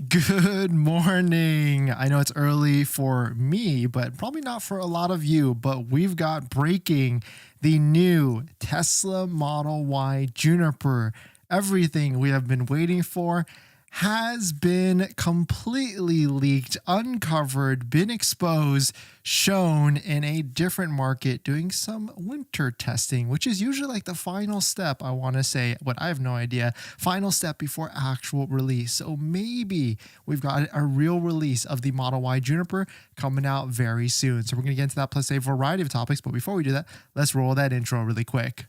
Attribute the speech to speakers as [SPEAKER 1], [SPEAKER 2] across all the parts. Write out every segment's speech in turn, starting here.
[SPEAKER 1] Good morning. I know it's early for me, but probably not for a lot of you, but we've got breaking the new Tesla Model Y Juniper. Everything we have been waiting for has been completely leaked, uncovered, been exposed, shown in a different market doing some winter testing, which is usually like the final step, I want to say, but I have no idea, final step before actual release. So maybe we've got a real release of the Model Y Juniper coming out very soon. So we're going to get into that plus a variety of topics. But before we do that, let's roll that intro really quick.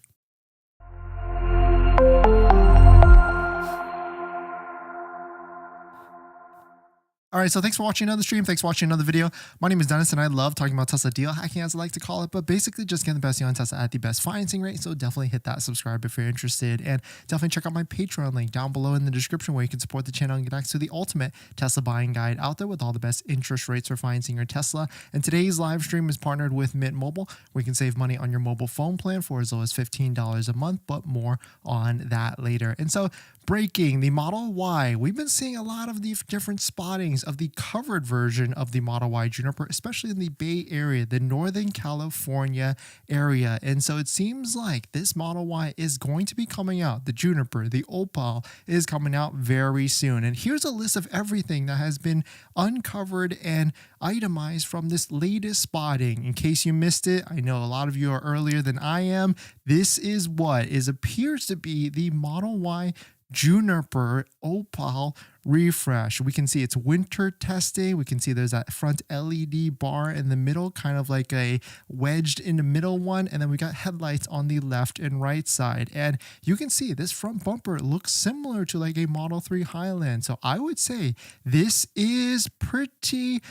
[SPEAKER 1] All right, so thanks for watching another stream. Thanks for watching another video. My name is Dennis, and I love talking about Tesla deal hacking, as I like to call it, but basically just getting the best deal on Tesla at the best financing rate. So definitely hit that subscribe if you're interested, and definitely check out my Patreon link down below in the description where you can support the channel and get access to the ultimate Tesla buying guide out there with all the best interest rates for financing your Tesla. And today's live stream is partnered with Mint Mobile, where you can save money on your mobile phone plan for as low as $15 a month, but more on that later. And so breaking the Model Y, we've been seeing a lot of the different spottings of the covered version of the Model Y Juniper, especially in the Bay Area, the Northern California area. And so it seems like this Model Y is going to be coming out. The Juniper, the Opal is coming out very soon. And here's a list of everything that has been uncovered and itemized from this latest spotting. In case you missed it, I know a lot of you are earlier than I am. This is what appears to be the Model Y Juniper Opal refresh. We can see it's winter testing. We can see there's that front LED bar in the middle, kind of like a wedged in the middle one. And then we got headlights on the left and right side. And you can see this front bumper looks similar to like a Model 3 Highland. So I would say this is pretty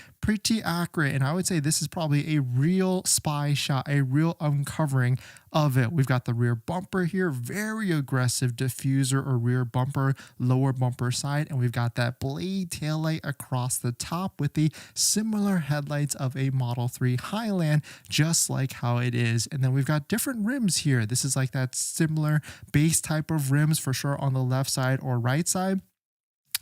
[SPEAKER 1] accurate. And I would say this is probably a real spy shot, a real uncovering of it. We've got the rear bumper here, very aggressive diffuser or rear bumper, lower bumper side. And we've got that blade taillight across the top with the similar headlights of a Model 3 Highland, just like how it is. And then we've got different rims here. This is like that similar base type of rims for sure on the left side or right side.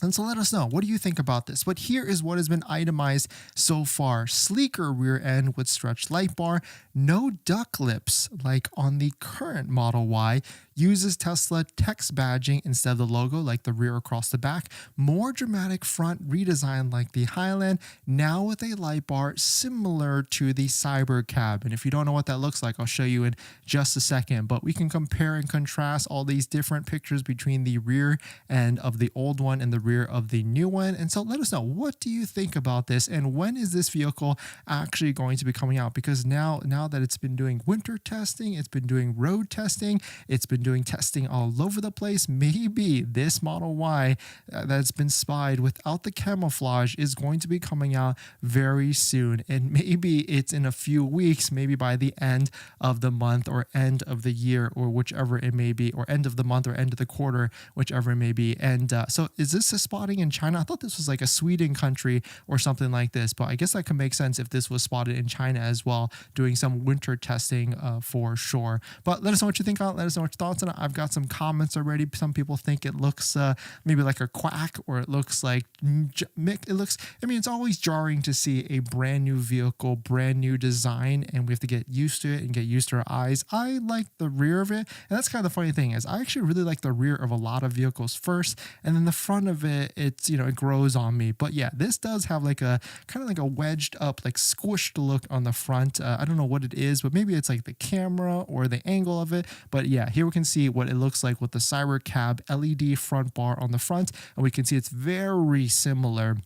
[SPEAKER 1] And so let us know, what do you think about this? But here is what has been itemized so far. Sleeker rear end with stretched light bar, no duck lips like on the current Model Y, uses Tesla text badging instead of the logo like the rear across the back, more dramatic front redesign like the Highland, now with a light bar similar to the Cyber Cab. And if you don't know what that looks like, I'll show you in just a second, but we can compare and contrast all these different pictures between the rear end of the old one and the rear of the new one. And so let us know, what do you think about this, and when is this vehicle actually going to be coming out? Because now that it's been doing winter testing, it's been doing road testing, it's been doing testing all over the place, maybe this Model Y that's been spied without the camouflage is going to be coming out very soon. And maybe it's in a few weeks, maybe by the end of the month or end of the year or whichever it may be, or end of the month or end of the quarter, whichever it may be. And so is this a spotting in China? I thought this was like a Sweden country or something like this, but I guess that could make sense if this was spotted in China as well, doing some winter testing for sure. But let us know what you think on it. Let us know what your thoughts on it. I've got some comments already. Some people think it looks maybe like a quack, or it looks like it's always jarring to see a brand new vehicle, brand new design, and we have to get used to it and get used to our eyes. I like the rear of it, and that's kind of the funny thing is I actually really like the rear of a lot of vehicles first, and then the front of it, it's, it grows on me. But yeah, this does have like a kind of like a wedged up, like squished look on the front. I don't know what it is, but maybe it's like the camera or the angle of it. But yeah, here we can see what it looks like with the Cyber Cab LED front bar on the front, and we can see it's very similar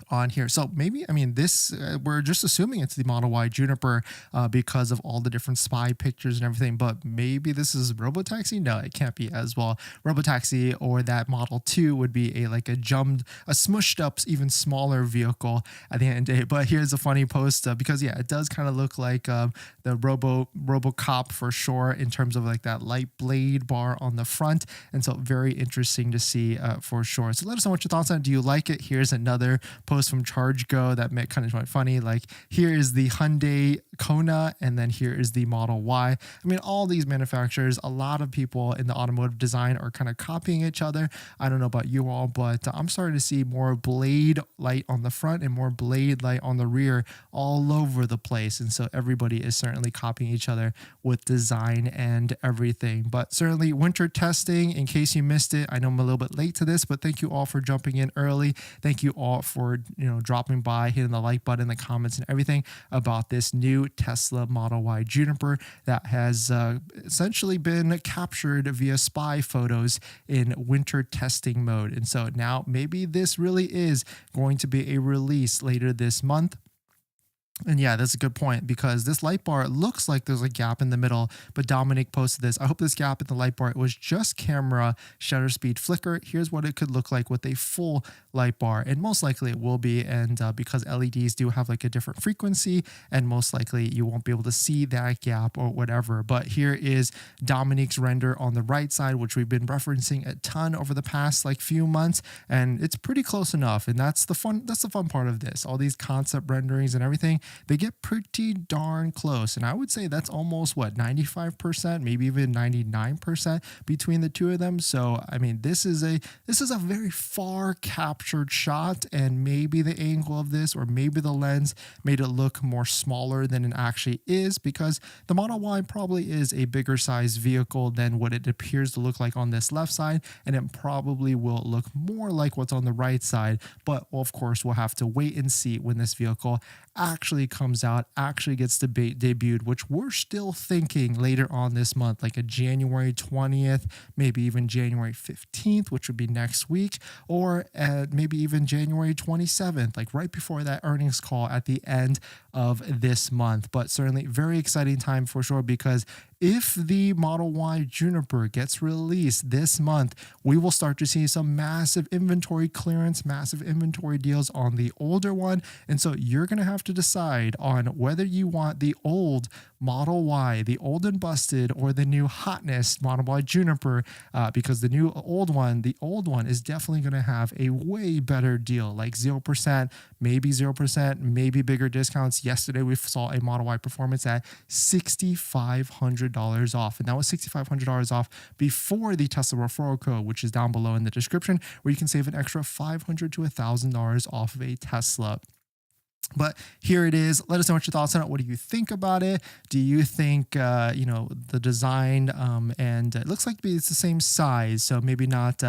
[SPEAKER 1] on here. So maybe, this, we're just assuming it's the Model Y Juniper because of all the different spy pictures and everything, but maybe this is Robotaxi? No, it can't be as well. Robotaxi or that Model 2 would be a smushed up, even smaller vehicle at the end of the day. But here's a funny post because yeah, it does kind of look like the RoboCop for sure, in terms of like that light blade bar on the front. And so very interesting to see for sure. So let us know what your thoughts on it. Do you like it? Here's another post from ChargeGo that kind of funny. Like, here is the Hyundai Kona, and then here is the Model Y. I mean, all these manufacturers, a lot of people in the automotive design are kind of copying each other. I don't know about you all, but I'm starting to see more blade light on the front and more blade light on the rear all over the place. And so everybody is certainly copying each other with design and everything. But certainly winter testing, in case you missed it, I know I'm a little bit late to this, but thank you all for jumping in early. Thank you all for, dropping by, hitting the like button, the comments and everything about this new Tesla Model Y Juniper that has essentially been captured via spy photos in winter testing mode. And so now maybe this really is going to be a release later this month. And yeah, that's a good point, because this light bar looks like there's a gap in the middle, but Dominic posted this. I hope this gap in the light bar, it was just camera shutter speed flicker. Here's what it could look like with a full light bar, and most likely it will be. And because LEDs do have like a different frequency, and most likely you won't be able to see that gap or whatever. But here is Dominic's render on the right side, which we've been referencing a ton over the past like few months, and it's pretty close enough. And that's the fun part of this. All these concept renderings and everything, they get pretty darn close. And I would say that's almost 95%, maybe even 99% between the two of them. So I mean, this is a very far captured shot, and maybe the angle of this, or maybe the lens, made it look more smaller than it actually is, because the Model Y probably is a bigger size vehicle than what it appears to look like on this left side, and it probably will look more like what's on the right side. But of course, we'll have to wait and see when this vehicle actually comes out, actually gets debuted, which we're still thinking later on this month, like a January 20th, maybe even January 15th, which would be next week, or maybe even January 27th, like right before that earnings call at the end of this month. But certainly very exciting time for sure, because if the Model Y Juniper gets released this month, we will start to see some massive inventory clearance, massive inventory deals on the older one. And so you're going to have to decide on whether you want the old Model Y, the old and busted, or the new hotness Model Y Juniper, because the old one is definitely going to have a way better deal, like 0%, maybe 0%, maybe bigger discounts. Yesterday, we saw a Model Y Performance at $6,500 off, and that was $6,500 off before the Tesla referral code, which is down below in the description, where you can save an extra $500 to $1,000 off of a Tesla. But here it is. Let us know what your thoughts on it. What do you think about it? Do you think, the design, and it looks like it's the same size, so maybe not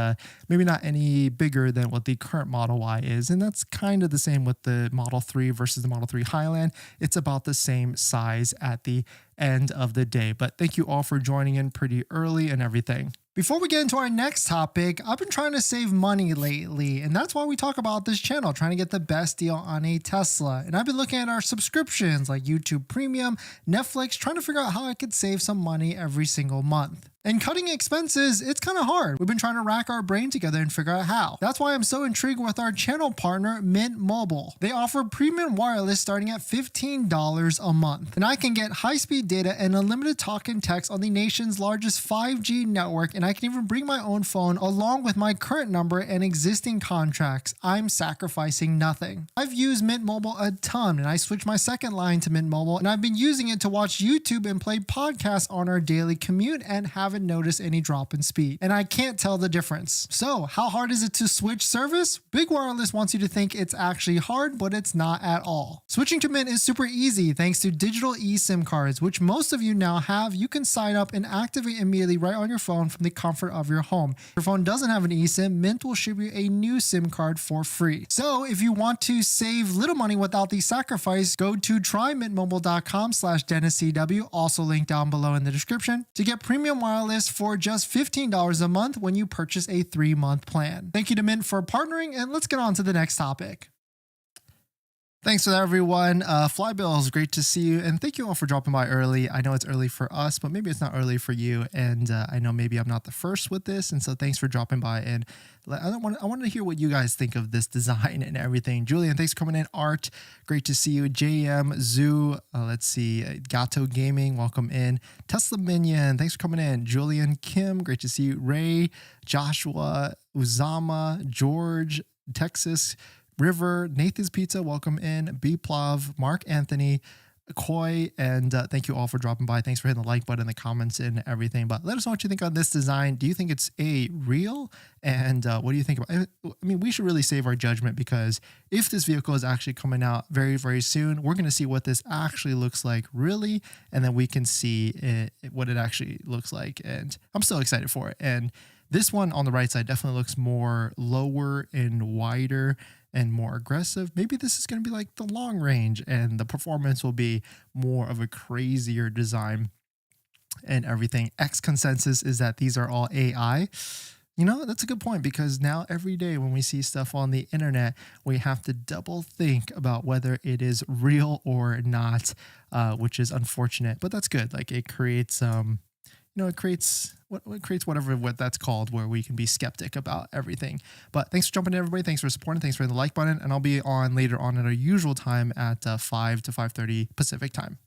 [SPEAKER 1] any bigger than what the current Model Y is. And that's kind of the same with the Model 3 versus the Model 3 Highland. It's about the same size at the end of the day. But thank you all for joining in pretty early and everything. Before we get into our next topic, I've been trying to save money lately, and that's why we talk about this channel, trying to get the best deal on a Tesla. And I've been looking at our subscriptions like YouTube Premium, Netflix, trying to figure out how I could save some money every single month. And cutting expenses, it's kind of hard. We've been trying to rack our brain together and figure out how. That's why I'm so intrigued with our channel partner, Mint Mobile. They offer premium wireless starting at $15 a month. And I can get high-speed data and unlimited talk and text on the nation's largest 5G network, and I can even bring my own phone along with my current number and existing contracts. I'm sacrificing nothing. I've used Mint Mobile a ton, and I switched my second line to Mint Mobile, and I've been using it to watch YouTube and play podcasts on our daily commute, and haven't noticed any drop in speed. And I can't tell the difference. So how hard is it to switch service? Big Wireless wants you to think it's actually hard, but it's not at all. Switching to Mint is super easy thanks to digital eSIM cards, which most of you now have. You can sign up and activate immediately right on your phone from the comfort of your home. If your phone doesn't have an eSIM, Mint will ship you a new SIM card for free. So if you want to save little money without the sacrifice, go to trymintmobile.com/DennisCW, also linked down below in the description, to get premium wireless for just $15 a month when you purchase a 3-month plan. Thank you to Mint for partnering, and let's get on to the next topic. Thanks for that, everyone. Flybills, great to see you. And thank you all for dropping by early. I know it's early for us, but maybe it's not early for you. And I know maybe I'm not the first with this. And so thanks for dropping by. And I wanted to hear what you guys think of this design and everything. Julian, thanks for coming in. Art, great to see you. JM, Zoo, let's see. Gato Gaming, welcome in. Tesla Minion, thanks for coming in. Julian Kim, great to see you. Ray, Joshua, Uzama, George, Texas, River, Nathan's Pizza, welcome in. B Plav, Mark Anthony, Koi, and thank you all for dropping by. Thanks for hitting the like button, the comments, and everything. But let us know what you think on this design. Do you think it's real? And what do you think about it? I mean, we should really save our judgment, because if this vehicle is actually coming out very, very soon, we're going to see what this actually looks like really, and then we can see what it actually looks like. And I'm so excited for it. And this one on the right side definitely looks more lower and wider and more aggressive. Maybe this is going to be like the long range, and the performance will be more of a crazier design and everything. X consensus is that these are all AI. You know, that's a good point, because now every day when we see stuff on the internet, we have to double think about whether it is real or not, which is unfortunate, but that's good. Like, it creates, it creates what that's called, where we can be skeptic about everything. But thanks for jumping in, everybody. Thanks for supporting. Thanks for hitting the like button. And I'll be on later on at our usual time at 5 to 5:30 Pacific time.